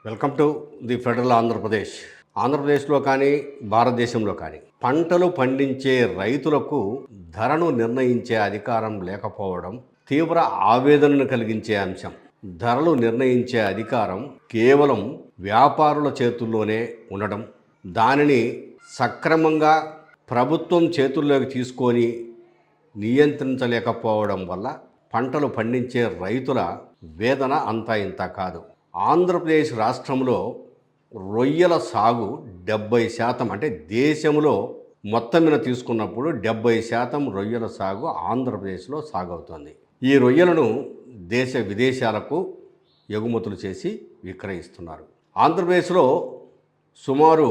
Welcome to the federal Andhra Pradesh. ఆంధ్రప్రదేశ్లో కానీ భారతదేశంలో కానీ పంటలు పండించే రైతులకు ధరను నిర్ణయించే అధికారం లేకపోవడం తీవ్ర ఆవేదనను కలిగించే అంశం. ధరలు నిర్ణయించే అధికారం కేవలం వ్యాపారుల చేతుల్లోనే ఉండడం, దానిని సక్రమంగా ప్రభుత్వం చేతుల్లోకి తీసుకొని నియంత్రించలేకపోవడం వల్ల పంటలు పండించే రైతుల వేదన అంతా ఇంత కాదు. ఆంధ్రప్రదేశ్ రాష్ట్రంలో రొయ్యల సాగు 70%, అంటే దేశంలో మొత్తం మీద తీసుకున్నప్పుడు 70% రొయ్యల సాగు ఆంధ్రప్రదేశ్లో సాగవుతోంది. ఈ రొయ్యలను దేశ విదేశాలకు ఎగుమతులు చేసి విక్రయిస్తున్నారు. ఆంధ్రప్రదేశ్లో సుమారు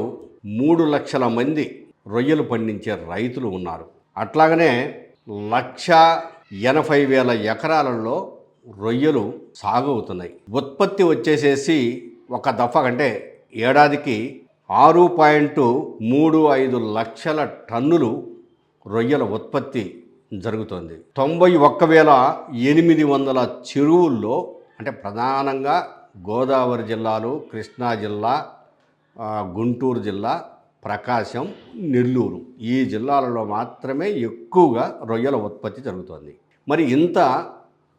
3 లక్షల మంది రొయ్యలు పండించే రైతులు ఉన్నారు. అట్లాగనే 1,80,000 ఎకరాలలో రొయ్యలు సాగు అవుతున్నాయి. ఉత్పత్తి వచ్చేసేసి ఒక దఫా అంటే ఏడాదికి 6.35 లక్షల టన్నులు రొయ్యల ఉత్పత్తి జరుగుతుంది. 91,800 చెరువుల్లో, అంటే ప్రధానంగా గోదావరి జిల్లాలు, కృష్ణా జిల్లా, గుంటూరు జిల్లా, ప్రకాశం, నెల్లూరు, ఈ జిల్లాలలో మాత్రమే ఎక్కువగా రొయ్యల ఉత్పత్తి జరుగుతుంది. మరి ఇంత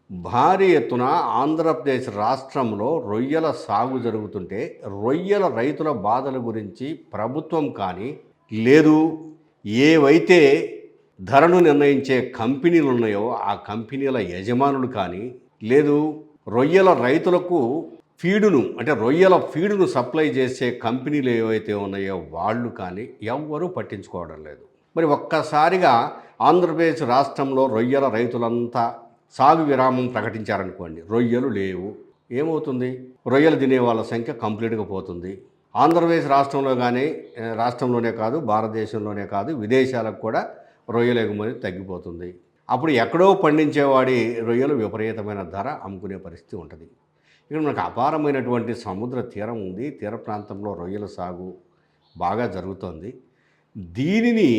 భారీ ఎత్తున ఆంధ్రప్రదేశ్ రాష్ట్రంలో రొయ్యల సాగు జరుగుతుంటే రొయ్యల రైతుల బాధల గురించి ప్రభుత్వం కానీ, లేదు ఏవైతే ధరను నిర్ణయించే కంపెనీలు ఉన్నాయో ఆ కంపెనీల యజమానులు కానీ, లేదు రొయ్యల రైతులకు ఫీడును, అంటే రొయ్యల ఫీడును సప్లై చేసే కంపెనీలు ఏవైతే ఉన్నాయో వాళ్ళు కానీ ఎవ్వరూ పట్టించుకోవడం లేదు. మరి ఒక్కసారిగా ఆంధ్రప్రదేశ్ రాష్ట్రంలో రొయ్యల రైతులంతా సాగు విరామం ప్రకటించారనుకోండి, రొయ్యలు లేవు, ఏమవుతుంది? రొయ్యలు తినే వాళ్ళ సంఖ్య కంప్లీట్గా పోతుంది. ఆంధ్రప్రదేశ్ రాష్ట్రంలోనే కాదు, భారతదేశంలోనే కాదు, విదేశాలకు కూడా రొయ్యల ఎగుమతి తగ్గిపోతుంది. అప్పుడు ఎక్కడో పండించేవాడి రొయ్యలు విపరీతమైన ధర అమ్ముకునే పరిస్థితి ఉంటుంది. ఇక్కడ మనకు అపారమైనటువంటి సముద్ర తీరం ఉంది. తీర ప్రాంతంలో రొయ్యల సాగు బాగా జరుగుతుంది. దీనిని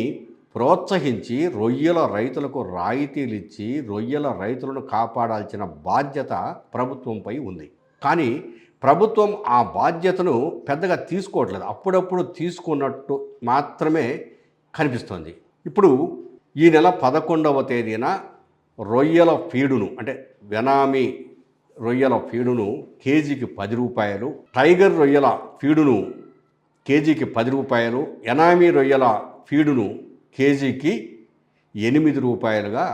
ప్రోత్సహించి రొయ్యల రైతులకు రాయితీలు ఇచ్చి రొయ్యల రైతులను కాపాడాల్సిన బాధ్యత ప్రభుత్వంపై ఉంది. కానీ ప్రభుత్వం ఆ బాధ్యతను పెద్దగా తీసుకోవట్లేదు. అప్పుడప్పుడు తీసుకున్నట్టు మాత్రమే కనిపిస్తుంది. ఇప్పుడు ఈ నెల 11వ తేదీన రొయ్యల ఫీడును, అంటే వెనామీ రొయ్యల ఫీడును కేజీకి 10 రూపాయలు, టైగర్ రొయ్యల ఫీడును కేజీకి 10 రూపాయలు, ఎనామీ రొయ్యల ఫీడును కేజీకి 8 రూపాయలుగా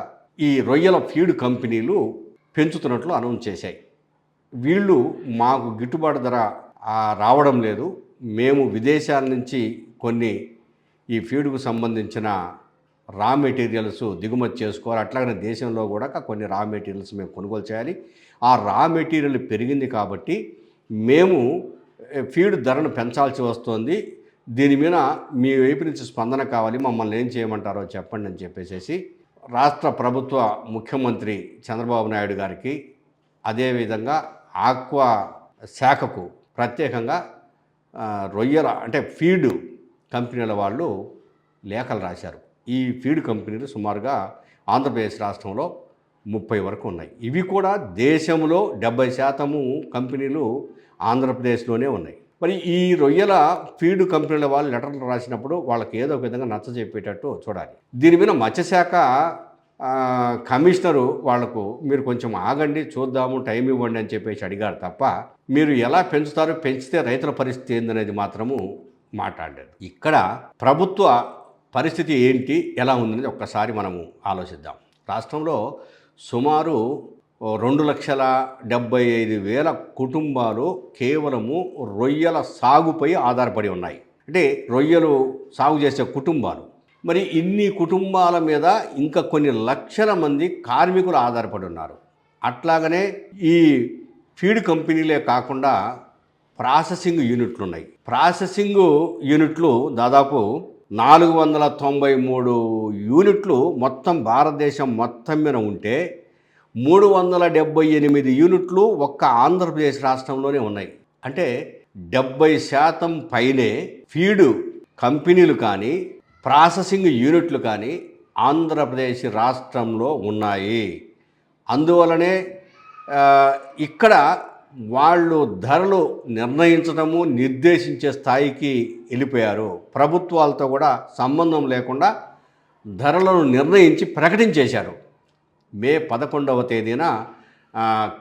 ఈ రొయ్యల ఫీడ్ కంపెనీలు పెంచుతున్నట్లు అనౌన్స్ చేశాయి. వీళ్ళు మాకు గిట్టుబాటు ధర రావడం లేదు, మేము విదేశాల నుంచి కొన్ని ఈ ఫీడ్కు సంబంధించిన రా మెటీరియల్స్ దిగుమతి చేసుకోవాలి, అట్లాగనే దేశంలో కూడా కొన్ని రా మెటీరియల్స్ మేము కొనుగోలు చేయాలి, ఆ రా మెటీరియల్ పెరిగింది కాబట్టి మేము ఫీడ్ ధరను పెంచాల్సి వస్తుంది, దీని మీద మీ వైపు నుంచి స్పందన కావాలి, మమ్మల్ని ఏం చేయమంటారో చెప్పండి అని చెప్పేసి రాష్ట్ర ప్రభుత్వ ముఖ్యమంత్రి చంద్రబాబు నాయుడు గారికి, అదేవిధంగా ఆక్వా శాఖకు ప్రత్యేకంగా రొయ్యల, అంటే ఫీడ్ కంపెనీల వాళ్ళు లేఖలు రాశారు. ఈ ఫీడ్ కంపెనీలు సుమారుగా ఆంధ్రప్రదేశ్ రాష్ట్రంలో 30 వరకు ఉన్నాయి. ఇవి కూడా దేశంలో 70% కంపెనీలు ఆంధ్రప్రదేశ్లోనే ఉన్నాయి. మరి ఈ రొయ్యల ఫీడ్ కంపెనీల వాళ్ళు లెటర్లు రాసినప్పుడు వాళ్ళకి ఏదో ఒక విధంగా నచ్చజెప్పేటట్టు చూడాలి. దీని మీద మత్స్యశాఖ కమిషనరు వాళ్లకు మీరు కొంచెం ఆగండి, చూద్దాము, టైం ఇవ్వండి అని చెప్పేసి అడిగారు తప్ప మీరు ఎలా పెంచుతారో, పెంచితే రైతుల పరిస్థితి ఏందనేది మాత్రము మాట్లాడలేదు. ఇక్కడ ప్రభుత్వ పరిస్థితి ఏంటి, ఎలా ఉందనేది ఒక్కసారి మనము ఆలోచిద్దాం. రాష్ట్రంలో సుమారు 2,75,000 కుటుంబాలు కేవలము రొయ్యల సాగుపై ఆధారపడి ఉన్నాయి. అంటే రొయ్యలు సాగు చేసే కుటుంబాలు. మరి ఇన్ని కుటుంబాల మీద ఇంకా కొన్ని లక్షల మంది కార్మికులు ఆధారపడి ఉన్నారు. అట్లాగనే ఈ ఫీడ్ కంపెనీలే కాకుండా ప్రాసెసింగ్ యూనిట్లు ఉన్నాయి. ప్రాసెసింగ్ యూనిట్లు దాదాపు 493 యూనిట్లు మొత్తం భారతదేశం మొత్తం మీద ఉంటే 378 యూనిట్లు ఒక్క ఆంధ్రప్రదేశ్ రాష్ట్రంలోనే ఉన్నాయి. అంటే 70% పైనే ఫీడ్ కంపెనీలు కానీ, ప్రాసెసింగ్ యూనిట్లు కానీ ఆంధ్రప్రదేశ్ రాష్ట్రంలో ఉన్నాయి. అందువలనే ఇక్కడ వాళ్ళు ధరలు నిర్ణయించడము నిర్దేశించే స్థాయికి వెళ్ళిపోయారు. ప్రభుత్వాలతో కూడా సంబంధం లేకుండా ధరలను నిర్ణయించి ప్రకటించేశారు. మే 11వ తేదీన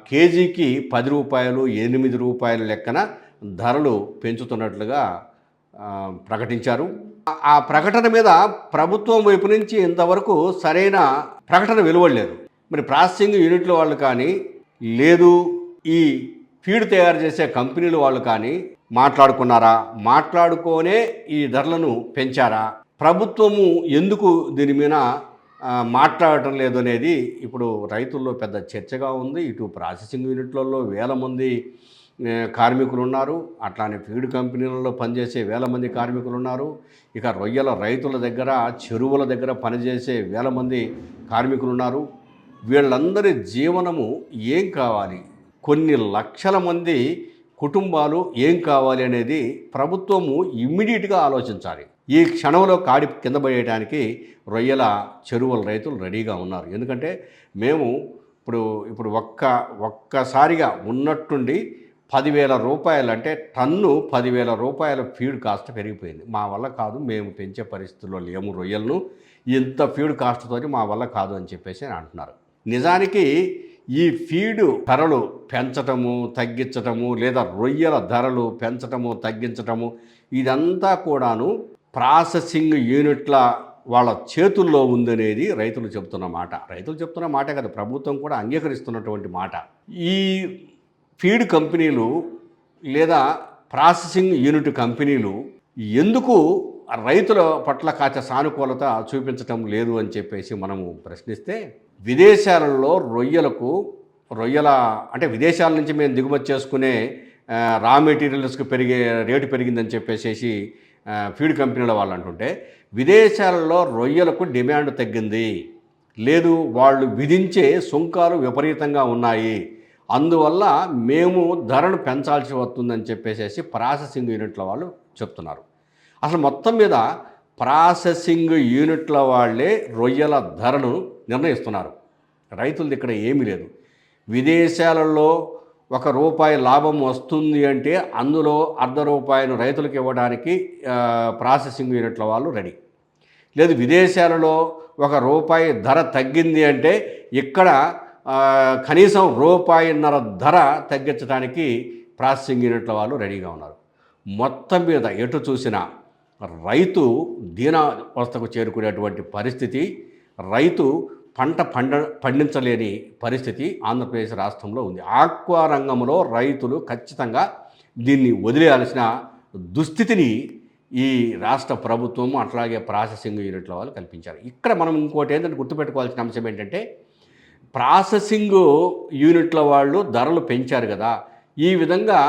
కేజీకి 10 రూపాయలు 8 రూపాయల లెక్కన ధరలు పెంచుతున్నట్లుగా ప్రకటించారు. ఆ ప్రకటన మీద ప్రభుత్వం వైపు నుంచి ఇంతవరకు సరైన ప్రకటన వెలువడలేదు. మరి ప్రాసెసింగ్ యూనిట్ల వాళ్ళు కానీ లేదు ఈ ఫీడ్ తయారు చేసే కంపెనీలు వాళ్ళు కానీ మాట్లాడుకున్నారా? మాట్లాడుకోనే ఈ ధరలను పెంచారా? ప్రభుత్వము ఎందుకు దీని మీద మాట్లాడటం లేదు అనేది ఇప్పుడు రైతుల్లో పెద్ద చర్చగా ఉంది. ఇటు ప్రాసెసింగ్ యూనిట్లలో వేల మంది కార్మికులు ఉన్నారు, అట్లానే ఫీడ్ కంపెనీలలో పనిచేసే వేల మంది కార్మికులు ఉన్నారు. ఇక రొయ్యల రైతుల దగ్గర చెరువుల దగ్గర పనిచేసే వేల మంది కార్మికులు ఉన్నారు. వీళ్ళందరి జీవనము ఏం కావాలి, కొన్ని లక్షల మంది కుటుంబాలు ఏం కావాలి అనేది ప్రభుత్వము ఇమ్మీడియట్గా ఆలోచించాలి. ఈ క్షణంలో కాడి కింద పడేయడానికి రొయ్యల చెరువుల రైతులు రెడీగా ఉన్నారు. ఎందుకంటే మేము ఇప్పుడు ఒక్కసారిగా ఉన్నట్టుండి 10,000 రూపాయలు అంటే టన్ను 10,000 రూపాయల ఫీడ్ కాస్ట్ పెరిగిపోయింది. మా వల్ల కాదు, మేము పెంచే పరిస్థితుల్లో లేము రొయ్యలను, ఇంత ఫీడ్ కాస్ట్తో మా వల్ల కాదు అని చెప్పేసి అంటున్నారు. నిజానికి ఈ ఫీడు ధరలు పెంచటము తగ్గించటము లేదా రొయ్యల ధరలు పెంచటము తగ్గించటము ఇదంతా కూడాను ప్రాసెసింగ్ యూనిట్ల వాళ్ళ చేతుల్లో ఉందనేది రైతులు చెప్తున్న మాట. రైతులు చెప్తున్న మాటే కదా, ప్రభుత్వం కూడా అంగీకరిస్తున్నటువంటి మాట. ఈ ఫీడ్ కంపెనీలు లేదా ప్రాసెసింగ్ యూనిట్ కంపెనీలు ఎందుకు రైతుల పట్ల కాస్త సానుకూలత చూపించటం లేదు అని చెప్పేసి మనము ప్రశ్నిస్తే, విదేశాలలో రొయ్యల అంటే విదేశాల నుంచి మేము దిగుమతి చేసుకునే రా మెటీరియల్స్కి రేటు పెరిగిందని చెప్పేసి ఫీడ్ కంపెనీల వాళ్ళు అంటుంటే, విదేశాలలో రొయ్యలకు డిమాండ్ తగ్గింది, లేదు వాళ్ళు విధించే సుంకాలు విపరీతంగా ఉన్నాయి, అందువల్ల మేము ధరను పెంచాల్సి వస్తుందని చెప్పేసి ప్రాసెసింగ్ యూనిట్ల వాళ్ళు చెప్తున్నారు. అసలు మొత్తం మీద ప్రాసెసింగ్ యూనిట్ల వాళ్ళే రొయ్యల ధరను నిర్ణయిస్తున్నారు. రైతులది ఇక్కడ ఏమీ లేదు. విదేశాలలో ₹1 లాభం వస్తుంది అంటే అందులో ₹0.5 రైతులకు ఇవ్వడానికి ప్రాసెసింగ్ యూనిట్ల వాళ్ళు రెడీ. లేదు విదేశాలలో ₹1 ధర తగ్గింది అంటే ఇక్కడ కనీసం ₹1.5 ధర తగ్గించడానికి ప్రాసెసింగ్ యూనిట్ల వాళ్ళు రెడీగా ఉన్నారు. మొత్తం మీద ఎటు చూసినా రైతు దీనావస్థకు చేరుకునేటువంటి పరిస్థితి, రైతు పండించలేని పరిస్థితి ఆంధ్రప్రదేశ్ రాష్ట్రంలో ఉంది. ఆక్వా రంగంలో రైతులు ఖచ్చితంగా దీన్ని వదిలేయాల్సిన దుస్థితిని ఈ రాష్ట్ర ప్రభుత్వం అట్లాగే ప్రాసెసింగ్ యూనిట్ల వాళ్ళు కల్పించారు. ఇక్కడ మనం ఇంకోటి ఏంటంటే గుర్తుపెట్టుకోవాల్సిన అంశం ఏంటంటే, ప్రాసెసింగ్ యూనిట్ల వాళ్ళు ధరలు పెంచారు కదా, ఈ విధంగా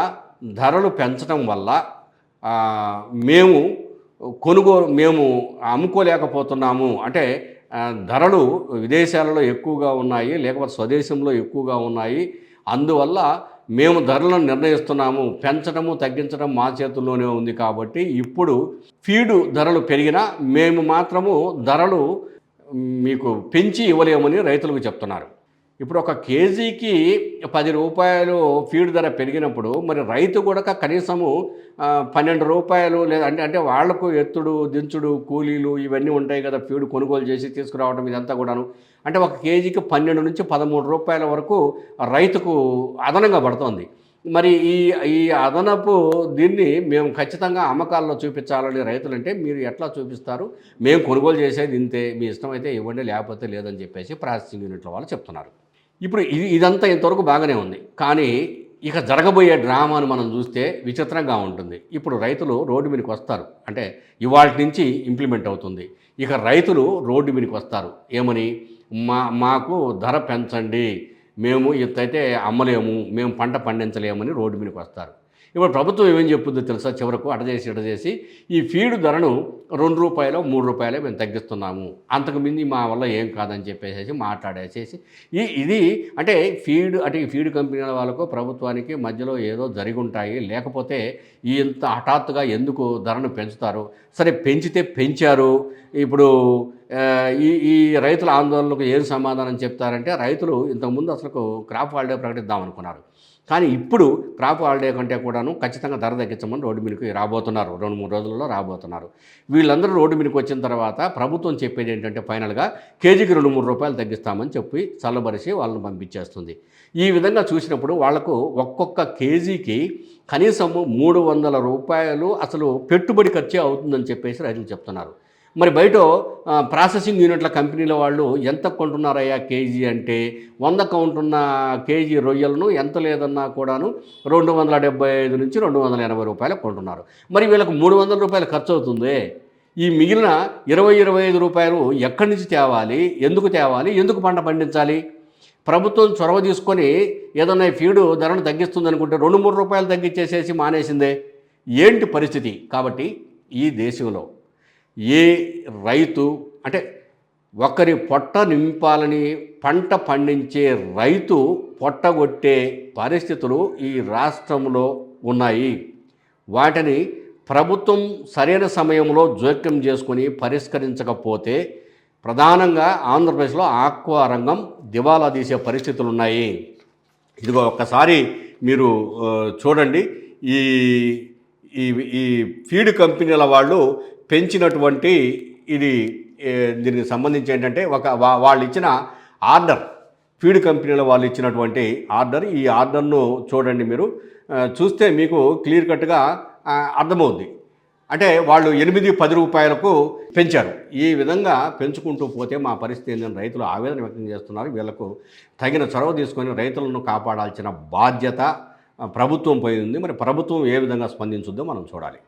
ధరలు పెంచడం వల్ల మేము అమ్ముకోలేకపోతున్నాము అంటే ధరలు విదేశాలలో ఎక్కువగా ఉన్నాయి లేకపోతే స్వదేశంలో ఎక్కువగా ఉన్నాయి, అందువల్ల మేము ధరలను నిర్ణయిస్తున్నాము, పెంచడము తగ్గించడం మా చేతుల్లోనే ఉంది, కాబట్టి ఇప్పుడు ఫీడు ధరలు పెరిగినా మేము మాత్రము ధరలు మీకు పెంచి ఇవ్వలేమని రైతులకు చెప్తున్నారు. ఇప్పుడు ఒక కేజీకి 10 రూపాయలు ఫీడ్ ధర పెరిగినప్పుడు మరి రైతు కూడా కనీసము 12 రూపాయలు లేదా అంటే వాళ్లకు ఎత్తుడు దించుడు కూలీలు ఇవన్నీ ఉంటాయి కదా, ఫీడ్ కొనుగోలు చేసి తీసుకురావడం ఇదంతా కూడాను, అంటే ఒక కేజీకి 12 నుంచి 13 రూపాయల వరకు రైతుకు అదనంగా పడుతోంది. మరి ఈ అదనపు దీన్ని మేము ఖచ్చితంగా అమ్మకాల్లో చూపించాలని రైతులు అంటే మీరు ఎట్లా చూపిస్తారు, మేము కొనుగోలు చేసేది ఇంతే, మీ ఇష్టమైతే ఇవ్వండి లేకపోతే లేదని చెప్పేసి ప్రాసెసింగ్ యూనిట్ల వాళ్ళు చెప్తున్నారు. ఇప్పుడు ఇదంతా ఇంతవరకు బాగానే ఉంది, కానీ ఇక జరగబోయే డ్రామాను మనం చూస్తే విచిత్రంగా ఉంటుంది. ఇప్పుడు రైతులు రోడ్డు మీదకి వస్తారు, అంటే ఇవాళ నుంచి ఇంప్లిమెంట్ అవుతుంది. ఇక రైతులు రోడ్డు మీదకి వస్తారు ఏమని, మాకు ధర పెంచండి, మేము ఇంతైతే అమ్మలేము, మేము పంట పండించలేమని రోడ్డు మీదకి వస్తారు. ఇప్పుడు ప్రభుత్వం ఏమేం చెప్తుందో తెలుసా, చివరకు అట చేసి ఈ ఫీడ్ ధరను ₹2 ₹3 మేము తగ్గిస్తున్నాము, అంతకు మించి మా వల్ల ఏం కాదని చెప్పేసి మాట్లాడేసేసి ఇది అంటే ఈ ఫీడ్ కంపెనీల వాళ్ళకు ప్రభుత్వానికి మధ్యలో ఏదో జరిగి ఉంటాయి, లేకపోతే ఇంత హఠాత్తుగా ఎందుకు ధరను పెంచుతారు, సరే పెంచితే పెంచారు. ఇప్పుడు ఈ రైతుల ఆందోళనకు ఏం సమాధానం చెప్తారంటే, రైతులు ఇంతకుముందు అసలు క్రాప్ హాలిడే ప్రకటిద్దామనుకున్నారు, కానీ ఇప్పుడు క్రాప్ హాలిడే కంటే కూడాను ఖచ్చితంగా ధర తగ్గించమని రోడ్డు మీదకి రాబోతున్నారు. 2-3 రోజుల్లో రాబోతున్నారు. వీళ్ళందరూ రోడ్డు మీదకి వచ్చిన తర్వాత ప్రభుత్వం చెప్పేది ఏంటంటే ఫైనల్గా కేజీకి 2-3 రూపాయలు తగ్గిస్తామని చెప్పి చల్లబరిచి వాళ్ళని పంపించేస్తుంది. ఈ విధంగా చూసినప్పుడు వాళ్లకు ఒక్కొక్క కేజీకి కనీసం 300 రూపాయలు అసలు పెట్టుబడి ఖర్చే అవుతుందని చెప్పేసి రైతులు చెప్తున్నారు. మరి బయట ప్రాసెసింగ్ యూనిట్ల కంపెనీల వాళ్ళు ఎంత కొంటున్నారయ్యా కేజీ అంటే 100 కౌంటున్న కేజీ రొయ్యలను ఎంత లేదన్నా కూడాను 275 నుంచి 280 రూపాయలకు కొంటున్నారు. మరి వీళ్ళకు 300 రూపాయలు ఖర్చు అవుతుంది. ఈ మిగిలిన 20-25 రూపాయలు ఎక్కడి నుంచి తేవాలి, ఎందుకు పంట పండించాలి? ప్రభుత్వం చొరవ తీసుకొని ఏదన్నా ఫీడు ధరను తగ్గిస్తుంది అనుకుంటే 2-3 రూపాయలు తగ్గించేసేసి మానేసిందే. ఏంటి పరిస్థితి? కాబట్టి ఈ దేశంలో ఏ రైతు అంటే ఒకరి పొట్ట నింపాలని పంట పండించే రైతు పొట్టగొట్టే పరిస్థితులు ఈ రాష్ట్రంలో ఉన్నాయి. వాటిని ప్రభుత్వం సరైన సమయంలో జోక్యం చేసుకొని పరిష్కరించకపోతే ప్రధానంగా ఆంధ్రప్రదేశ్లో ఆక్వా రంగం దివాలా తీసే పరిస్థితులు ఉన్నాయి. ఇదిగో ఒక్కసారి మీరు చూడండి. ఈ ఈ ఈ ఫీడ్ కంపెనీల వాళ్ళు పెంచినటువంటి ఇది దీనికి సంబంధించి ఏంటంటే వాళ్ళు ఇచ్చిన ఆర్డర్, ఫీడ్ కంపెనీల వాళ్ళు ఇచ్చినటువంటి ఆర్డర్. ఈ ఆర్డర్ను చూడండి. మీరు చూస్తే మీకు క్లియర్ కట్గా అర్థమవుద్ది. అంటే వాళ్ళు 8-10 రూపాయలకు పెంచారు. ఈ విధంగా పెంచుకుంటూ పోతే మా పరిస్థితి ఏంటని రైతులు ఆవేదన వ్యక్తం చేస్తున్నారు. వీళ్లకు తగిన చొరవ తీసుకొని రైతులను కాపాడాల్సిన బాధ్యత ప్రభుత్వం పై ఉంది. మరి ప్రభుత్వం ఏ విధంగా స్పందించుద్దో మనం చూడాలి.